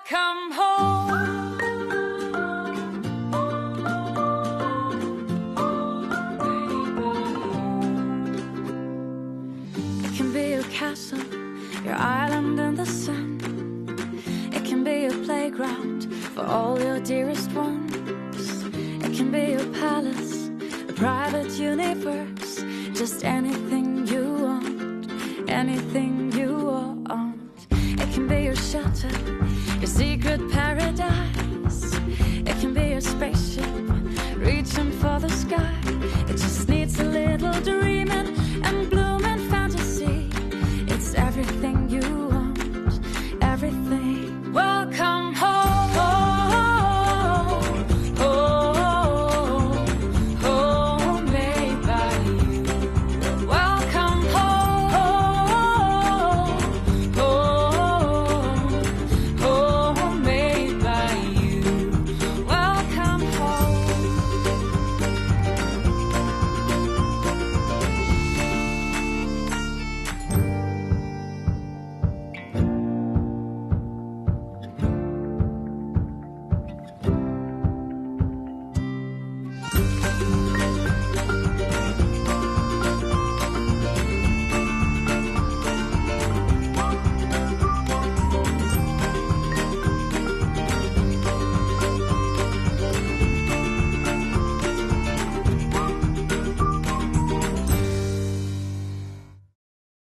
come home. It can be your castle, your island in the sun. It can be a playground for all your dearest ones. It can be your palace, a private universe. Just anything you want, anything you want. It can be your shelter,